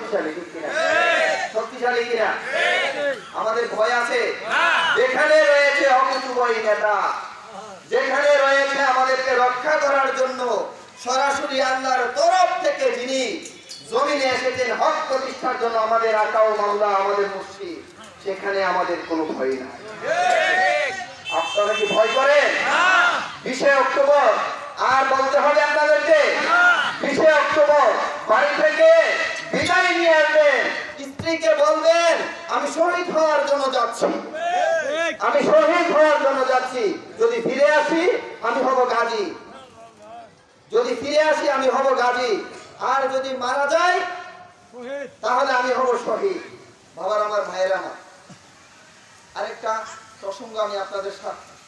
শক্তিশালী, ঠিক কিনা? শক্তিশালী কিনা? আমাদের ভয় আছে? যেখানে রয়েছে অকুতুবই নেতা, যেখানে রয়েছে আমাদেরকে রক্ষা করার জন্য সরাসরি আল্লাহর তরফ থেকে যিনি জমিনে এসেছেন হক প্রতিষ্ঠার জন্য, আমাদের আকা ও মাওলা, আমাদের মুর্শিদ, সেখানে আমাদের কোনো ভয় নাই। আপনারা কি ভয় করেন? 20 অক্টোবর আর বলতে হবে আপনাদেরকে, 20 অক্টোবর বাড়ি থেকে বিদায় নিয়ে আসবেন, স্ত্রীকে বলবেন আমি শহীদ হওয়ার জন্য যাচ্ছি, আমি শহীদ হওয়ার জন্য যাচ্ছি। যদি ফিরে আসি আমি হব গাজী, যদি ফিরে আসি আমি হব গাজী, আর যদি মারা যায় তাহলে আমি হব শহীদ। বাবার আমার, ভাইয়ের আমার, আরেকটা প্রসঙ্গ আমি আপনাদের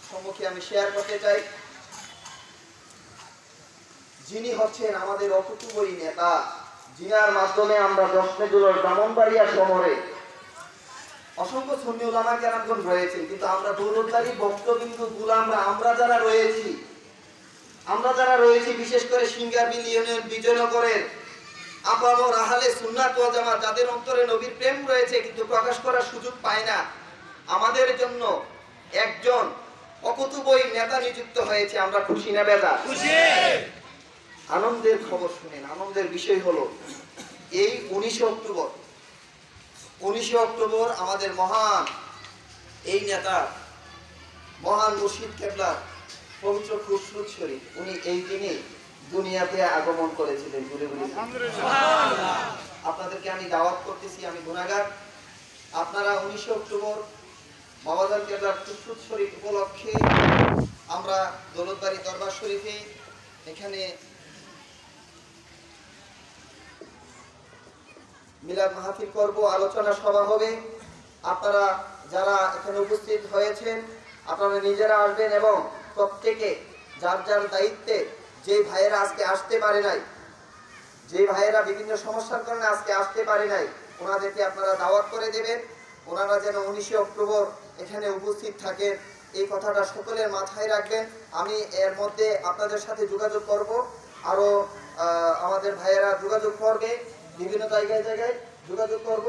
সম্মুখে আমি শেয়ার করতে চাই। যিনি হচ্ছেন আমাদের অকুতুবই নেতা, যিনার মাধ্যমে আমরা দশমেজুরের ব্রাহ্মণবাড়িয়া শহরে অসংখ্য সুন্নি উলামা কেরামগণ রয়েছে, কিন্তু আমরা দৌলতদারি ভক্তবিন্দু গুলামরা আমরা যারা রয়েছি বিশেষ করে সিঙ্গারবিল ইউনিয়ন বিজয়নগরের আপামর আহলে সুন্নাত ওয়াল জামাত, যাদের অন্তরে নবীর প্রেম রয়েছে কিন্তু প্রকাশ করার সুযোগ পায় না, আমাদের জন্য একজন অকুতুবই নেতা নিযুক্ত হয়েছে। আমরা খুশি না বেজা? খুশি। আনন্দের খবর শুনেন, আনন্দের বিষয় হলো এই 19 অক্টোবর আমাদের মহান এই নেতা, মহান মুর্শিদ কেবলা পবিত্র খুশরুদ শরীফ, উনি এই দিনে দুনিয়াতে আগমন করেছিলেন। আপনাদেরকে আমি দাওয়াত করতেছি, আমি গুনাহগার, আপনারা 19 অক্টোবর বাবাজান কেবলার খুশরুদ শরীফ উপলক্ষে আমরা দৌলতবাড়ি দরবার শরীফে এখানে মিলাদ মাহফিল করব, আলোচনা সভা হবে। আপনারা যারা এখানে উপস্থিত হয়েছেন আপনারা নিজেরা আসবেন এবং প্রত্যেকে যার যার দায়িত্বে, যে ভাইয়েরা আজকে আসতে পারে নাই, যে ভাইয়েরা বিভিন্ন সমস্যার কারণে আজকে আসতে পারে নাই, ওনাদেরকে আপনারা দাওয়াত করে দেবেন, ওনারা যেন 19 অক্টোবর এখানে উপস্থিত থাকেন, এই কথাটা সকলের মাথায় রাখবেন। আমি এর মধ্যে আপনাদের সাথে যোগাযোগ করব, আরো আমাদের ভাইয়েরা যোগাযোগ করবে, বিভিন্ন জায়গায় যোগাযোগ করব।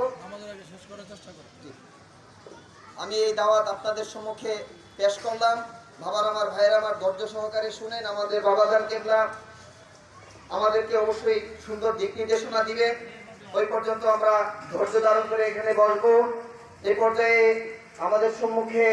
আমি এই দাওয়াত আপনাদের সম্মুখে পেশ করলাম। বাবার আমার, ভাইয়ের আমার, ধৈর্য সহকারে শুনেন। আমাদের বাবাজান কেবলা আমাদেরকে অবশ্যই সুন্দর দিক নির্দেশনা দিবেন, ওই পর্যন্ত আমরা ধৈর্য ধারণ করে এখানে বসবো। এই পর্যায়ে আমাদের সম্মুখে